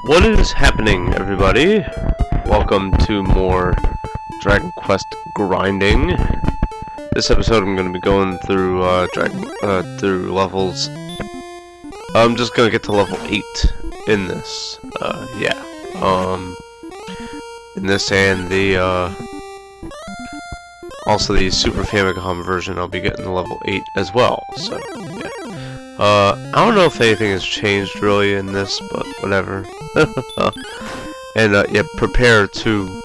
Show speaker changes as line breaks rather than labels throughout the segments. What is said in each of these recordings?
What is happening, everybody? Welcome to more Dragon Quest grinding. This episode I'm going to be going through through levels. I'm just going to get to level 8 in this. In this and the also the Super Famicom version, I'll be getting to level 8 as well. So yeah. I don't know if anything has changed really in this, but whatever. And yeah, prepare to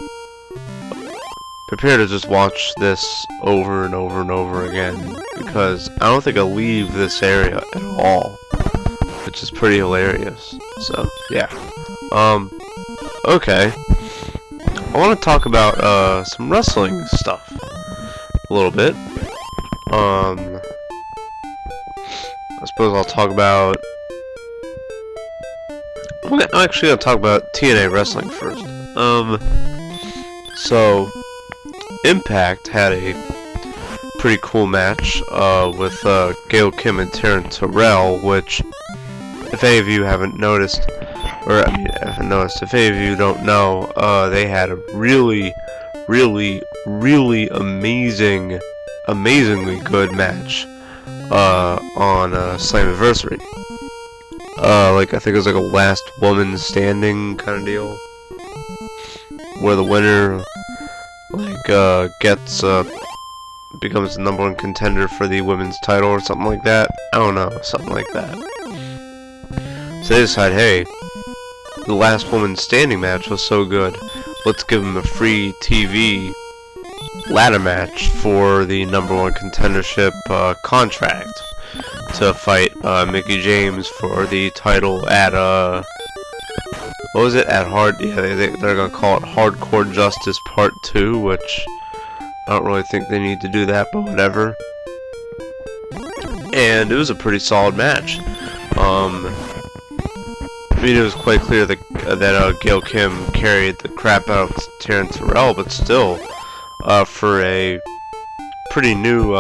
just watch this over and over and over again, because I don't think I'll leave this area at all, which is pretty hilarious. So yeah. Okay. I want to talk about some wrestling stuff a little bit. I suppose I'll talk about... I'm actually going to talk about TNA wrestling first. So, Impact had a pretty cool match with Gail Kim and Terrence Terrell, which, if any of you haven't noticed, or I mean, haven't noticed, if any of you don't know, they had a really amazingly good match on Slammiversary. Like, I think it was like a last woman standing kind of deal, where the winner becomes the #1 contender for the women's title or something like that. I don't know, something like that. So they decide, hey, the last woman standing match was so good, let's give them a free TV ladder match for the #1 contendership contract to fight Mickie James for the title at what was it, at they're gonna call it Hardcore Justice Part 2, which I don't really think they need to do that, but whatever. And it was a pretty solid match. I mean, it was quite clear that Gail Kim carried the crap out of Terrence Terrell, but still, for a pretty new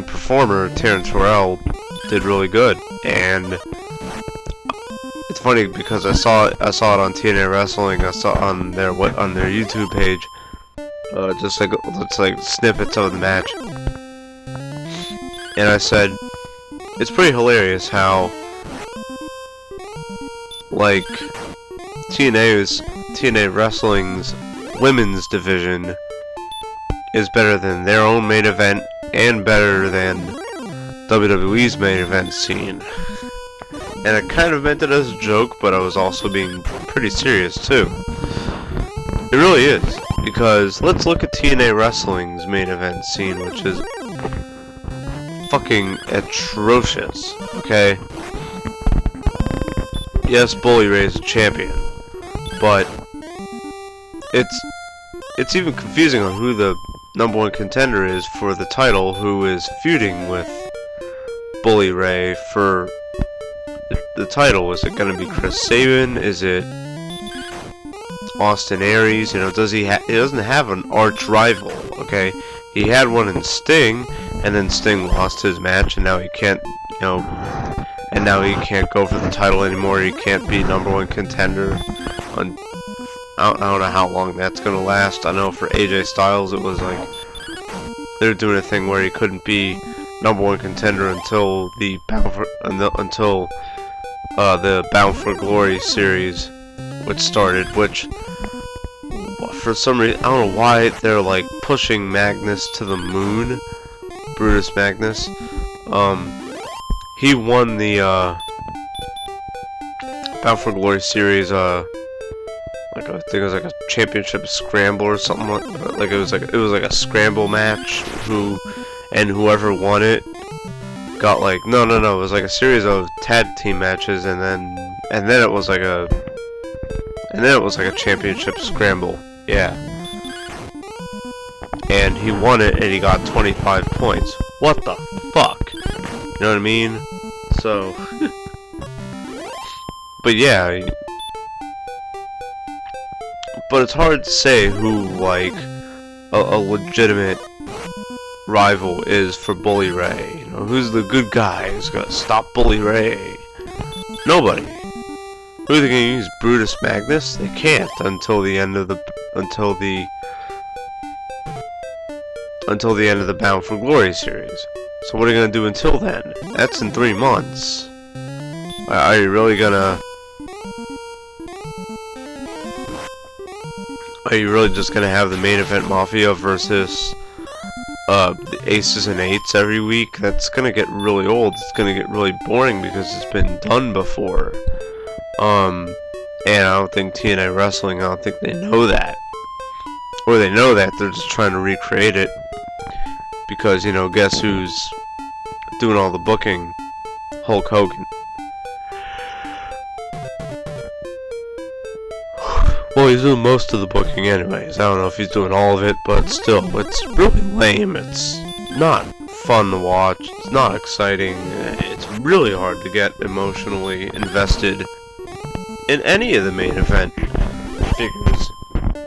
performer, Terrence Terrell did really good. And it's funny because I saw it on TNA Wrestling. I saw it on their YouTube page, just like snippets of the match, and I said it's pretty hilarious how, like, TNA Wrestling's women's division is better than their own main event and better than WWE's main event scene. And I kind of meant it as a joke, but I was also being pretty serious too. It really is, because let's look at TNA Wrestling's main event scene, which is fucking atrocious, okay? Yes, Bully Ray's a champion, but it's even confusing on who the #1 contender is for the title, who is feuding with Bully Ray for the title. Is it going to be Chris Sabin? Is it Austin Aries? You know, he doesn't have an arch rival, okay? He had one in Sting, and then Sting lost his match, and now he can't, and now he can't go for the title anymore. He can't be #1 contender. I don't know how long that's gonna last. I know for AJ Styles it was like they're doing a thing where he couldn't be #1 contender until the Bound for Glory series, which started. Which for some reason I don't know why they're like pushing Magnus to the moon. Brutus Magnus. He won the Bound for Glory series. I think it was like a championship scramble or something like it was like a scramble match. Whoever won it got like no it was like a series of tag team matches, and then it was like a championship scramble. Yeah. And he won it, and he got 25 points. What the fuck? You know what I mean? So but yeah, but it's hard to say who, like, a legitimate rival is for Bully Ray. You know, who's the good guy who's gonna stop Bully Ray? Nobody. Who are they gonna use? Brutus Magnus? They can't until the end of the Bound for Glory series. So what are you gonna do until then? That's in 3 months. Are you really gonna? Are you really just gonna have the main event Mafia versus the Aces and Eights every week? That's gonna get really old. It's gonna get really boring because it's been done before. And I don't think TNA Wrestling, I don't think they know that. Or they know that, they're just trying to recreate it. Because, you know, guess who's doing all the booking? Hulk Hogan. Well, he's doing most of the booking anyways. I don't know if he's doing all of it, but still, it's really lame. It's not fun to watch. It's not exciting. It's really hard to get emotionally invested in any of the main event figures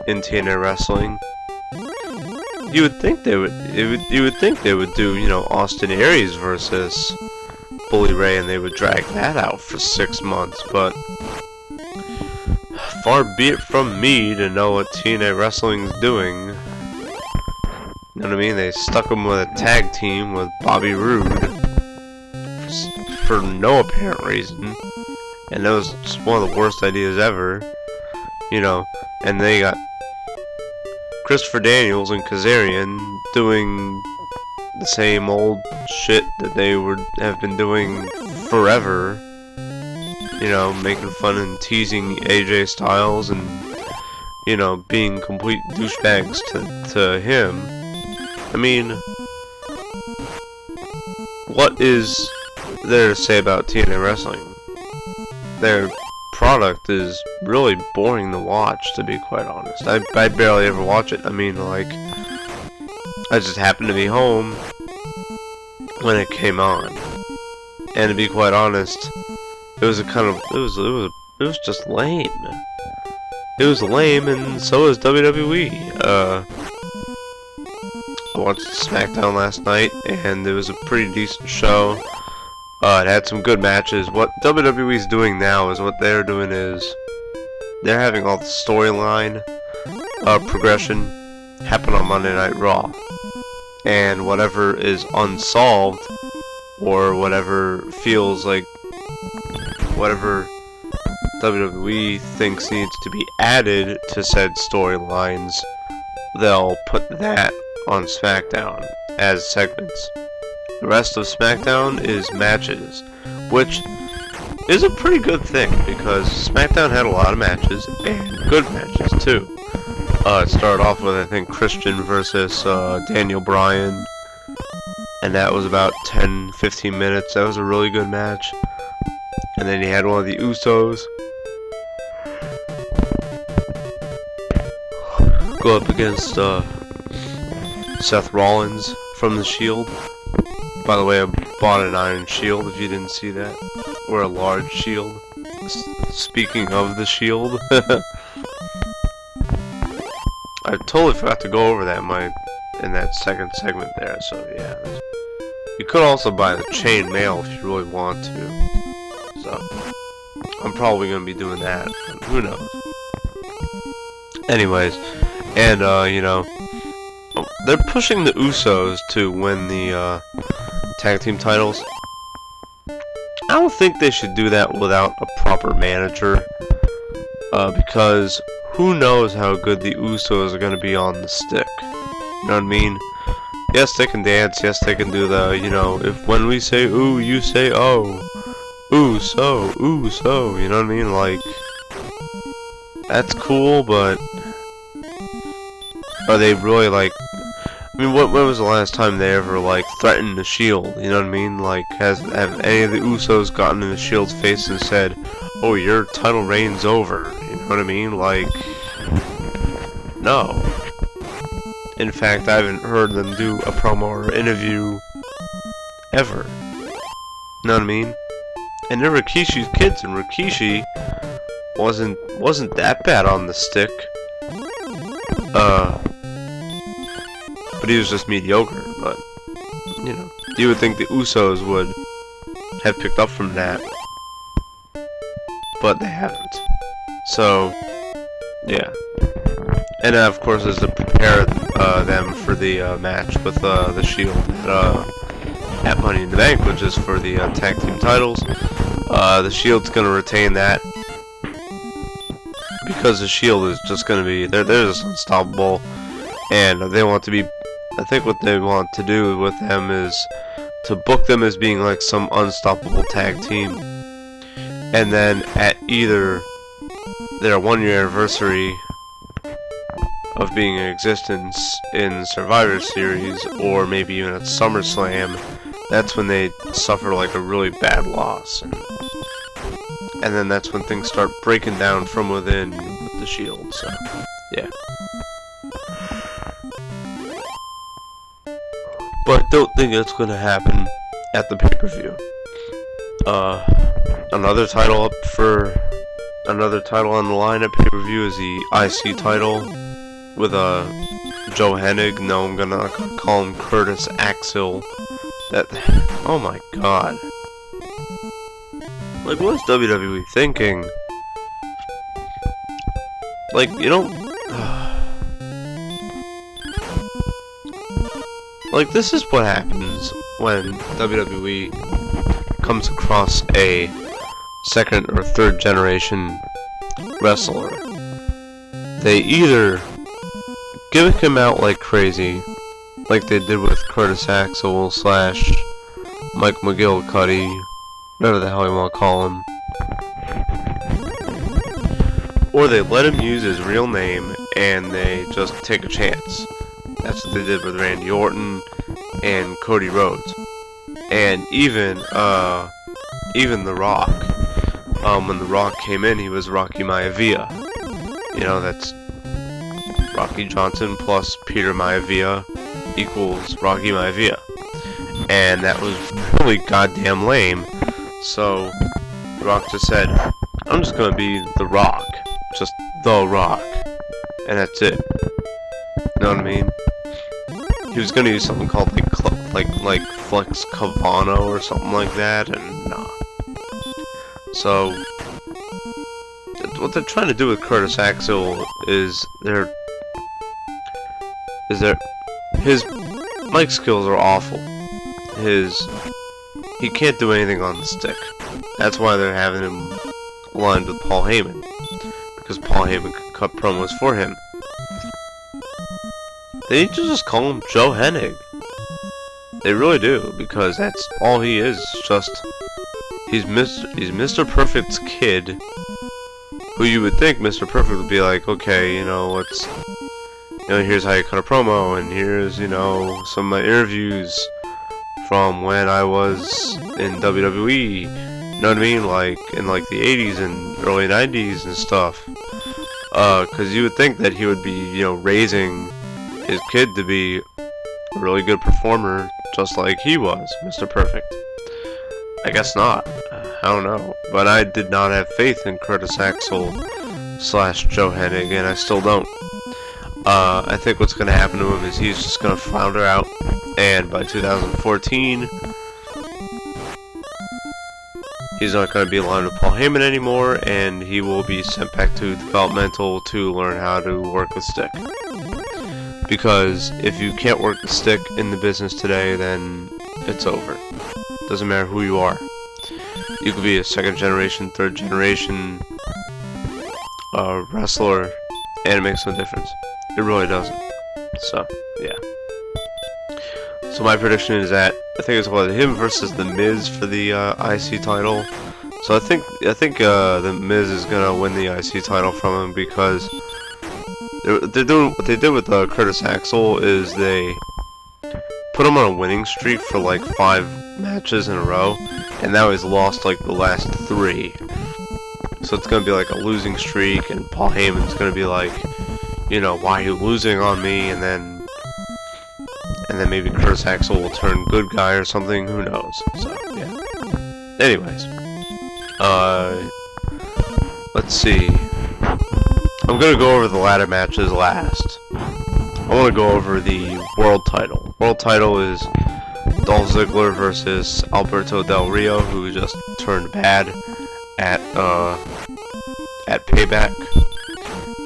in TNA Wrestling. You would think they would. You would think they would do, you know, Austin Aries versus Bully Ray, and they would drag that out for 6 months. But far be it from me to know what TNA Wrestling's doing. You know what I mean? They stuck him with a tag team with Bobby Roode for no apparent reason. And that was just one of the worst ideas ever, you know. And they got Christopher Daniels and Kazarian doing the same old shit that they have been doing forever. You know, making fun and teasing AJ Styles and, you know, being complete douchebags to him. I mean, what is there to say about TNA Wrestling? Their product is really boring to watch, to be quite honest. I barely ever watch it. I mean, like, I just happened to be home when it came on, and to be quite honest, it was it was just lame. It was lame, and so is WWE. I watched SmackDown last night, and it was a pretty decent show. It had some good matches. What WWE's doing now is what they're doing is they're having all the storyline progression happen on Monday Night Raw, and whatever is unsolved or whatever feels like whatever WWE thinks needs to be added to said storylines, they'll put that on SmackDown as segments. The rest of SmackDown is matches, which is a pretty good thing because SmackDown had a lot of matches and good matches too. It started off with, I think, Christian versus Daniel Bryan, and that was about 10-15 minutes. That was a really good match. And then he had one of the Usos go up against Seth Rollins from the Shield. By the way, I bought an Iron Shield if you didn't see that. Or a large shield. Speaking of the Shield. I totally forgot to go over that in that second segment there, so yeah. You could also buy the chain mail if you really want to. So, I'm probably going to be doing that. Who knows? Anyways, and, you know, they're pushing the Usos to win the tag team titles. I don't think they should do that without a proper manager, because who knows how good the Usos are going to be on the stick. You know what I mean? Yes, they can dance. Yes, they can do the, you know, when we say ooh, you say oh. Ooh, so, you know what I mean? Like, that's cool, but are they really, like, I mean, when was the last time they ever, like, threatened the Shield? You know what I mean? Like, have any of the Usos gotten in the Shield's face and said, oh, your title reign's over? You know what I mean? Like, no. In fact, I haven't heard them do a promo or interview ever. You know what I mean? And they're Rikishi's kids, and Rikishi wasn't that bad on the stick. But he was just mediocre. But you know, you would think the Usos would have picked up from that. but they haven't. So, yeah. And of course, is to prepare them for the match with the Shield at Money in the Bank, which is for the tag team titles. The Shield's gonna retain that because the Shield is just gonna be they're just unstoppable, and they want to be. I think what they want to do with them is to book them as being like some unstoppable tag team, and then at either their 1-year anniversary of being in existence in Survivor Series, or maybe even at SummerSlam, that's when they suffer like a really bad loss, and then that's when things start breaking down from within with the Shield. So yeah, but don't think it's gonna happen at the pay-per-view. Another title on the line at pay-per-view is the IC title with Joe Hennig. No, I'm gonna call him Curtis Axel. Oh my god. Like, what's WWE thinking? Like, you don't... like, this is what happens when WWE comes across a second or third generation wrestler. They either gimmick him out like crazy, like they did with Curtis Axel / Mike McGillicuddy, whatever the hell you want to call him, or they let him use his real name and they just take a chance. That's what they did with Randy Orton and Cody Rhodes, and even The Rock. When The Rock came in, he was Rocky Maivia. You know, that's Rocky Johnson plus Peter Maivia equals Rocky Maivia. And that was really goddamn lame. So, The Rock just said, I'm just gonna be The Rock. Just The Rock. And that's it. You know what I mean? He was gonna use something called like Flex Cavano or something like that, and nah. So, what they're trying to do with Curtis Axel is his mic skills are awful. He can't do anything on the stick. That's why they're having him aligned with Paul Heyman, because Paul Heyman could cut promos for him. They need to just call him Joe Hennig. They really do, because that's all he is. Just he's Mr. Perfect's kid, who you would think Mr. Perfect would be like, okay, you know, here's how you cut a promo, and here's, you know, some of my interviews from when I was in WWE, you know what I mean, like, in like the 80s and early 90s and stuff, cause you would think that he would be, you know, raising his kid to be a really good performer, just like he was, Mr. Perfect. I guess not. I don't know. But I did not have faith in Curtis Axel / Joe Hennig, and I still don't. I think what's going to happen to him is he's just going to flounder out, and by 2014, he's not going to be aligned with Paul Heyman anymore, and he will be sent back to developmental to learn how to work the stick. Because if you can't work the stick in the business today, then it's over. Doesn't matter who you are. You could be a second generation, third generation wrestler, and it makes no difference. It really doesn't. So, yeah. So my prediction is that I think it's him versus The Miz for the IC title. So I think The Miz is gonna win the IC title from him, because they're doing what they did with Curtis Axel is they put him on a winning streak for like 5 matches in a row, and now he's lost like the last 3. So it's gonna be like a losing streak, and Paul Heyman's gonna be like, you know, why are you losing on me? And then maybe Curtis Axel will turn good guy or something. Who knows? So yeah. Anyways, let's see. I'm gonna go over the ladder matches last. I want to go over the world title. World title is Dolph Ziggler versus Alberto Del Rio, who just turned bad at Payback.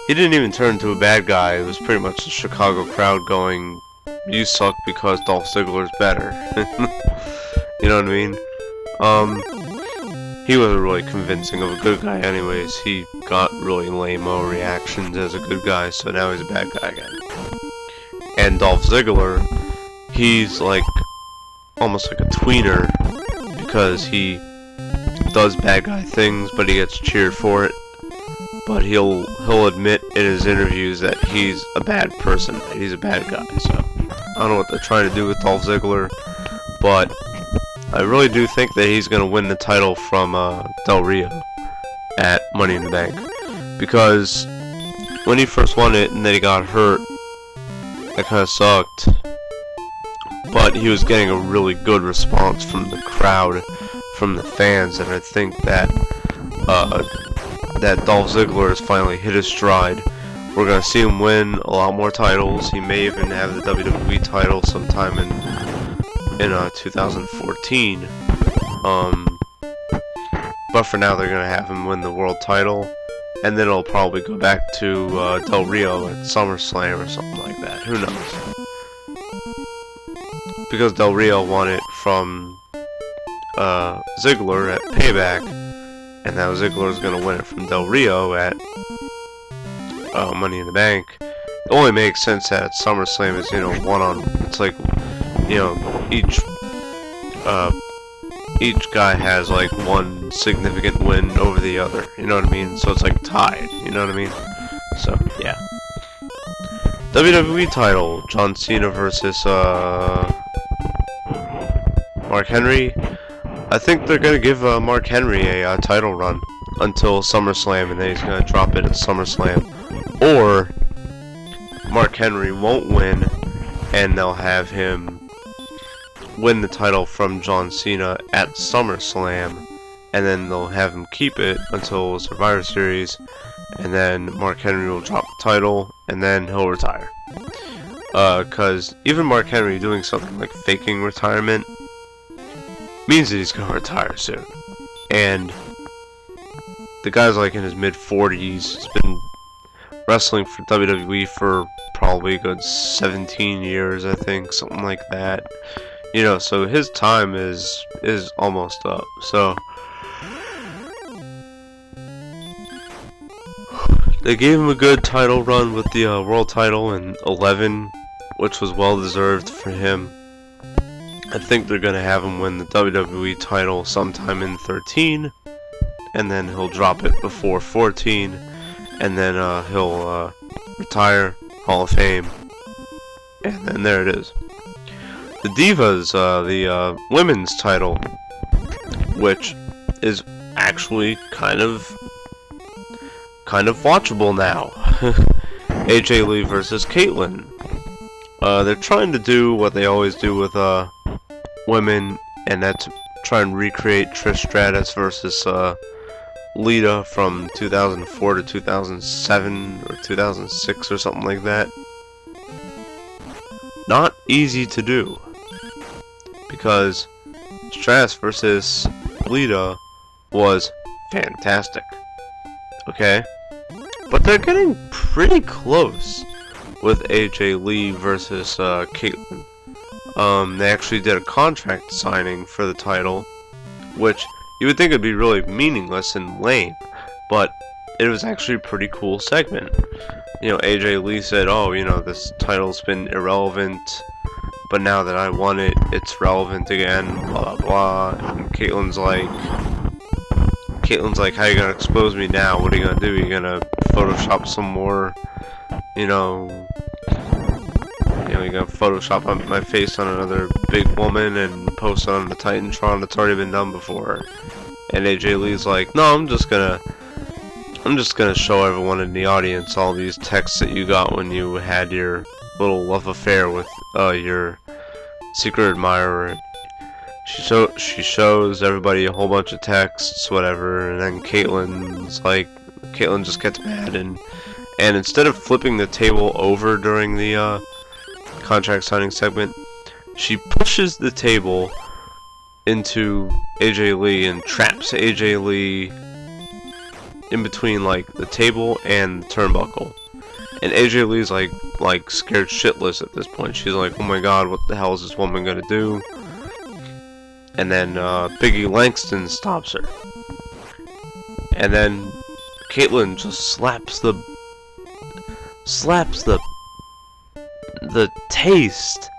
He didn't even turn into a bad guy. It was pretty much the Chicago crowd going, "You suck because Dolph Ziggler's better." You know what I mean? He wasn't really convincing of a good guy anyways. He got really lame-o reactions as a good guy, so now he's a bad guy again. And Dolph Ziggler, he's like almost like a tweener because he does bad guy things, but he gets cheered for it. But he'll admit in his interviews that he's a bad person, that he's a bad guy. So I don't know what they're trying to do with Dolph Ziggler, but I really do think that he's going to win the title from Del Rio at Money in the Bank. Because when he first won it and then he got hurt, that kind of sucked. But he was getting a really good response from the crowd, from the fans, and I think that that Dolph Ziggler has finally hit his stride. We're going to see him win a lot more titles. He may even have the WWE title sometime in 2014. But for now, they're going to have him win the world title, and then it'll probably go back to Del Rio at SummerSlam or something like that. Who knows? Because Del Rio won it from Ziggler at Payback, and now Ziggler's going to win it from Del Rio at Money in the Bank. It only makes sense that SummerSlam is, you know, it's like, you know, each guy has like one significant win over the other, you know what I mean? So it's like tied, you know what I mean? So, yeah. WWE title, John Cena versus Mark Henry. I think they're gonna give Mark Henry a title run until SummerSlam, and then he's gonna drop it at SummerSlam. Or Mark Henry won't win, and they'll have him win the title from John Cena at SummerSlam, and then they'll have him keep it until Survivor Series, and then Mark Henry will drop the title, and then he'll retire. Cause even Mark Henry doing something like faking retirement means that he's gonna retire soon. And the guy's like in his mid-40s, he's been wrestling for WWE for probably a good 17 years, I think, something like that. You know, so his time is almost up. So they gave him a good title run with the world title in 11, which was well deserved for him. I think they're gonna have him win the WWE title sometime in 13, and then he'll drop it before 14, and then he'll retire, Hall of Fame, and then there it is. The Divas, the women's title, which is actually kind of watchable now. AJ Lee versus Caitlyn. They're trying to do what they always do with women, and that's try and recreate Trish Stratus versus Lita from 2004 to 2007 or 2006 or something like that. Not easy to do, because Stratus versus Lita was fantastic. Okay? But they're getting pretty close with AJ Lee versus Caitlyn. They actually did a contract signing for the title, which you would think would be really meaningless and lame, but it was actually a pretty cool segment. You know, AJ Lee said, "Oh, you know, this title's been irrelevant, but now that I won it, it's relevant again, blah blah blah." And Caitlyn's like, "How you gonna expose me now? What are you gonna do? You gonna Photoshop some more, you know, you're gonna Photoshop my face on another big woman and post it on the Titantron that's already been done before?" And AJ Lee's like, "No, I'm just gonna show everyone in the audience all these texts that you got when you had your little love affair with your secret admirer." She shows everybody a whole bunch of texts, whatever, and then Caitlyn just gets mad, and instead of flipping the table over during the contract signing segment, she pushes the table into AJ Lee and traps AJ Lee in between like the table and the turnbuckle. And AJ Lee's like scared shitless at this point. She's like, oh my god, what the hell is this woman gonna do? And then Biggie Langston stops her. And then Caitlyn just slaps the taste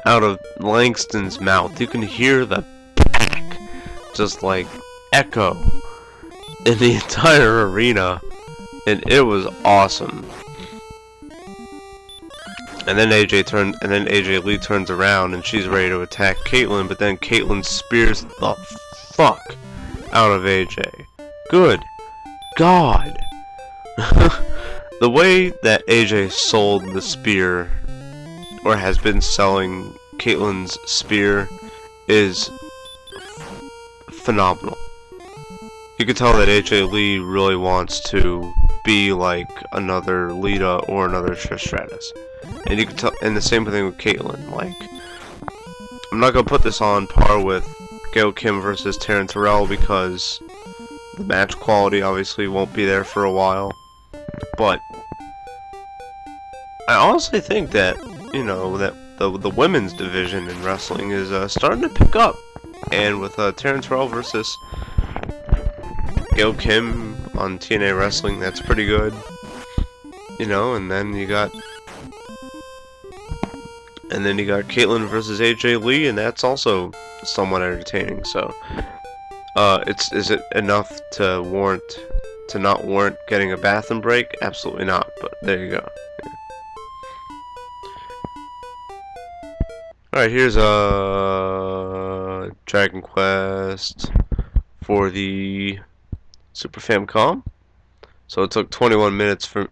out of Langston's mouth. You can hear the pack just like echo in the entire arena, and it was awesome. And then AJ Lee turns around and she's ready to attack Caitlyn, but then Caitlyn spears the fuck out of AJ. Good God. The way that AJ sold the spear, or has been selling Caitlyn's spear, is phenomenal. You can tell that AJ Lee really wants to be like another Lita or another Trish Stratus. And you can tell, and the same thing with Caitlyn. Like, I'm not gonna put this on par with Gail Kim versus Taryn Terrell because the match quality obviously won't be there for a while. But I honestly think that, you know, that the women's division in wrestling is starting to pick up. And with Taryn Terrell versus Gail Kim on TNA Wrestling, that's pretty good. You know, and then you got Caitlyn versus AJ Lee, and that's also somewhat entertaining. So, is it enough to not warrant getting a bathroom break? Absolutely not. But there you go. All right, here's Dragon Quest for the Super Famicom. So it took 22 minutes for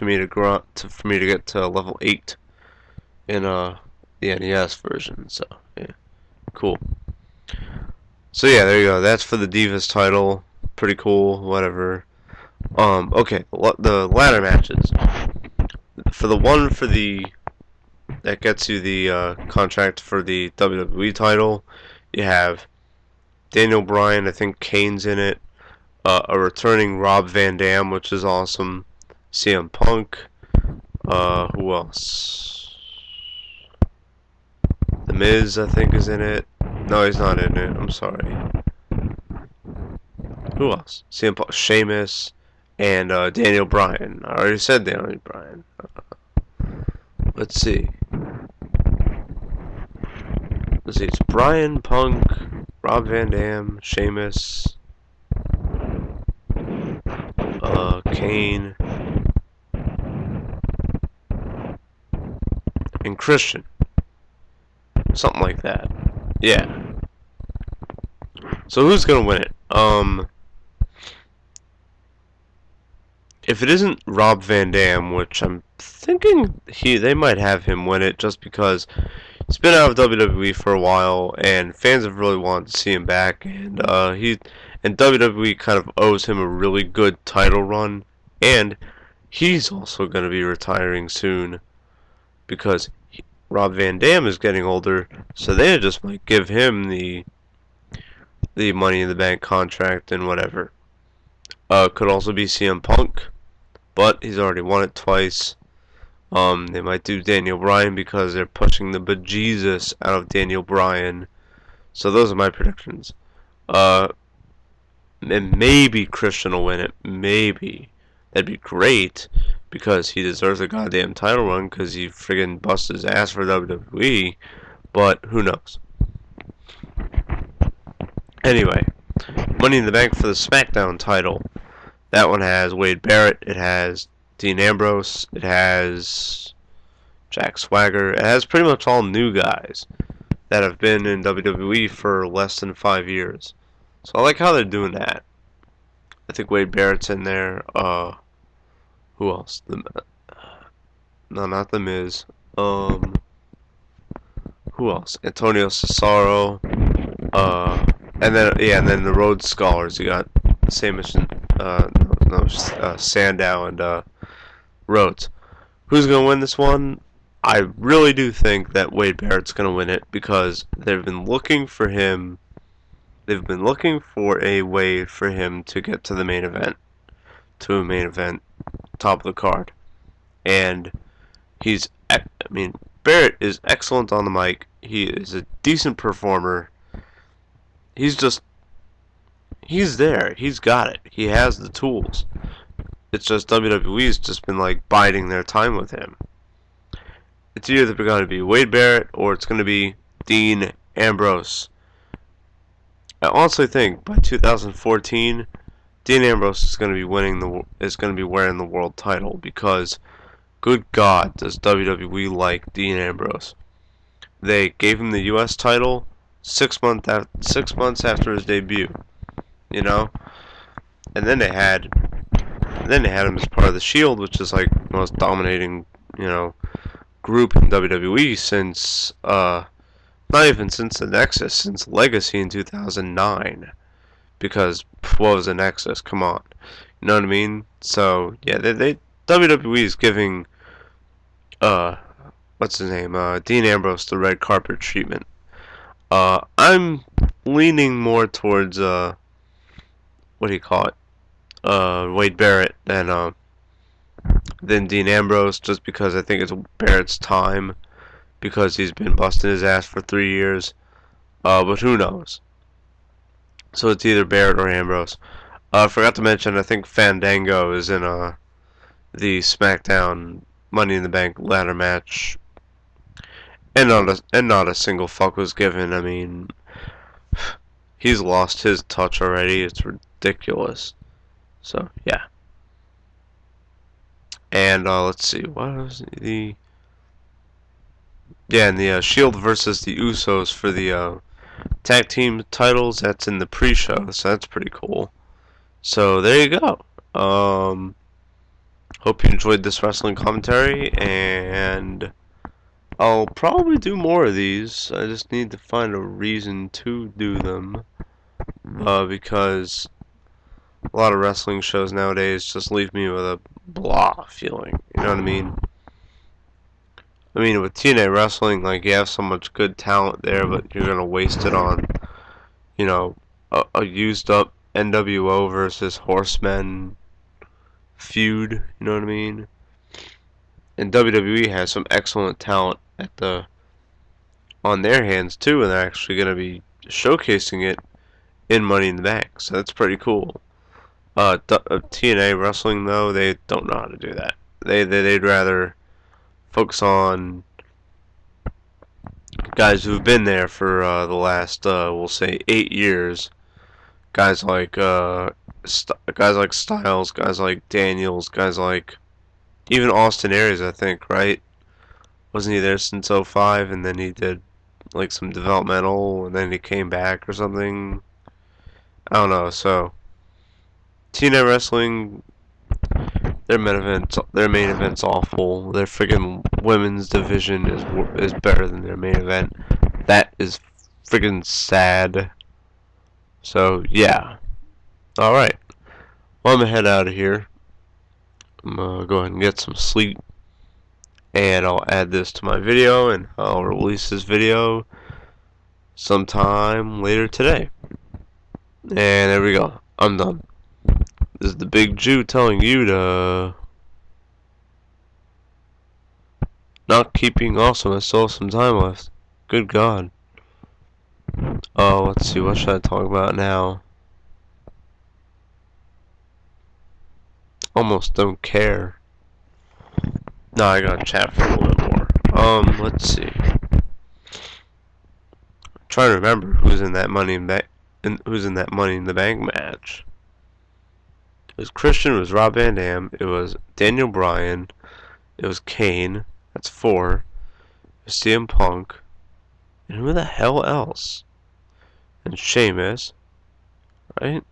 me to get to level 8 in the NES version. So yeah, cool. So yeah, there you go. That's for the Divas title. Pretty cool. Whatever. Okay, the ladder matches. For the one that gets you the contract for the WWE title, you have Daniel Bryan. I think Kane's in it. A returning Rob Van Dam, which is awesome. CM Punk. Who else? The Miz, I think, is in it. No, he's not in it. I'm sorry. Who else? CM Punk, Sheamus, and Daniel Bryan. I already said Daniel Bryan. Let's see. It's Bryan, Punk, Rob Van Dam, Sheamus, Kane, and Christian. Something like that. Yeah. So who's gonna win it? If it isn't Rob Van Dam, which I'm thinking they might have him win it just because he's been out of WWE for a while and fans have really wanted to see him back, and WWE kind of owes him a really good title run, and he's also going to be retiring soon because Rob Van Dam is getting older, so they just might give him the Money in the Bank contract and whatever. Could also be CM Punk, but he's already won it twice. They might do Daniel Bryan because they're pushing the bejesus out of Daniel Bryan. So those are my predictions. And maybe Christian will win it. Maybe. That'd be great because he deserves a goddamn title run because he friggin' busted his ass for WWE. But who knows? Anyway, Money in the Bank for the SmackDown title. That one has Wade Barrett. It has Dean Ambrose. It has Jack Swagger. It has pretty much all new guys that have been in WWE for less than 5 years. So I like how they're doing that. I think Wade Barrett's in there. Who else? No, not The Miz. Who else? Antonio Cesaro. And then the Rhodes Scholars. You got Sheamus and Sandow and Rhodes. Who's gonna win this one? I really do think that Wade Barrett's gonna win it because they've been looking for him they've been looking for a way for him to get to the main event, top of the card. And Barrett is excellent on the mic. He is a decent performer. He's there. He's got it. He has the tools. It's just WWE's just been like biding their time with him. It's either going to be Wade Barrett or it's going to be Dean Ambrose. I honestly think by 2014, Dean Ambrose is going to be wearing the world title, because good God, does WWE like Dean Ambrose. They gave him the US title 6 months after his debut, you know? And then they had him as part of the Shield, which is like the most dominating, group in WWE since not even since the Nexus, since Legacy in 2009. Because what was the Nexus? Come on, you know what I mean? So yeah, WWE is giving what's his name, Dean Ambrose the red carpet treatment. I'm leaning more towards what do you call it? Wade Barrett than Dean Ambrose, just because I think it's Barrett's time, because he's been busting his ass for 3 years. But who knows? So it's either Barrett or Ambrose. I forgot to mention, I think Fandango is in the SmackDown Money in the Bank ladder match, and not a single fuck was given. I mean, he's lost his touch already. It's ridiculous. So yeah. And let's see, what was the and the Shield versus the Usos for the tag team titles. That's in the pre-show, so that's pretty cool. So there you go. Hope you enjoyed this wrestling commentary, and I'll probably do more of these. I just need to find a reason to do them, because a lot of wrestling shows nowadays just leave me with a blah feeling. You know what I mean? I mean, with TNA Wrestling, like, you have so much good talent there, but you're gonna waste it on, a used up NWO versus Horsemen feud. You know what I mean? And WWE has some excellent talent on their hands too, and they're actually gonna be showcasing it in Money in the Bank. So that's pretty cool. TNA Wrestling, though, they don't know how to do that. They'd rather focus on guys who've been there for the last, we'll say, 8 years. Guys like Styles, guys like Daniels, guys like even Austin Aries, I think, right? Wasn't he there since 05, and then he did like some developmental, and then he came back or something? I don't know. So TNA Wrestling, their main event's awful. Their friggin' women's division is better than their main event. That is friggin' sad. So yeah. All right. Well, I'm gonna head out of here. I'm gonna go ahead and get some sleep, and I'll add this to my video, and I'll release this video sometime later today. And there we go. I'm done. This is the Big Jew telling you to not keeping awesome. I still have some time left. Good God. Oh, let's see. What should I talk about now? Almost don't care. No, I gotta chat for a little bit more. Let's see. I'm trying to remember who's in that Money in the Bank match. It was Christian, it was Rob Van Dam, it was Daniel Bryan, it was Kane, that's 4, it was CM Punk, and who the hell else? And Sheamus, right?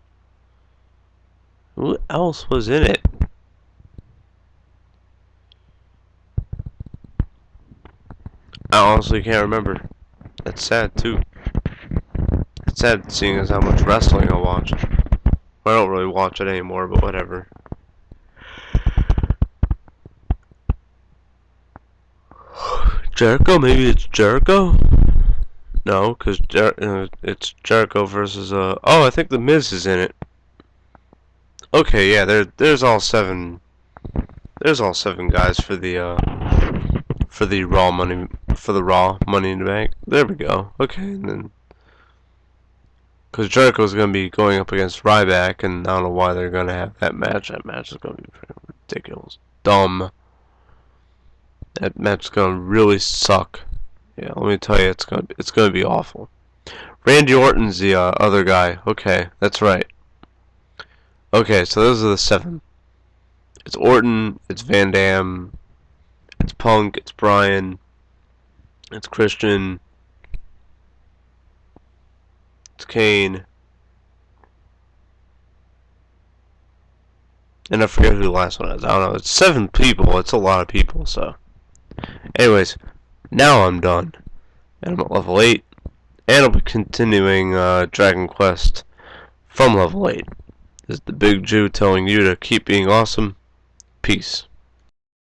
Who else was in it? I honestly can't remember. That's sad too. It's sad seeing as how much wrestling I watch. I don't really watch it anymore, but whatever. Jericho? Maybe it's Jericho? No, because it's Jericho versus oh, I think the Miz is in it. Okay, yeah, there's all seven. There's all seven guys for the Raw Money in the Bank. There we go. Okay, and then because Jericho's gonna be going up against Ryback, and I don't know why they're gonna have that match. That match is gonna be ridiculous, dumb. That match is gonna really suck. Yeah, let me tell you, it's gonna be awful. Randy Orton's the other guy. Okay, that's right. Okay, so those are the seven. It's Orton, it's Van Dam, it's Punk, it's Bryan, it's Christian, it's Kane, and I forget who the last one is. I don't know. It's 7 people. It's a lot of people. So, anyways, now I'm done, and I'm at level 8, and I'll be continuing Dragon Quest from level 8. This is the Big Jew telling you to keep being awesome. Peace.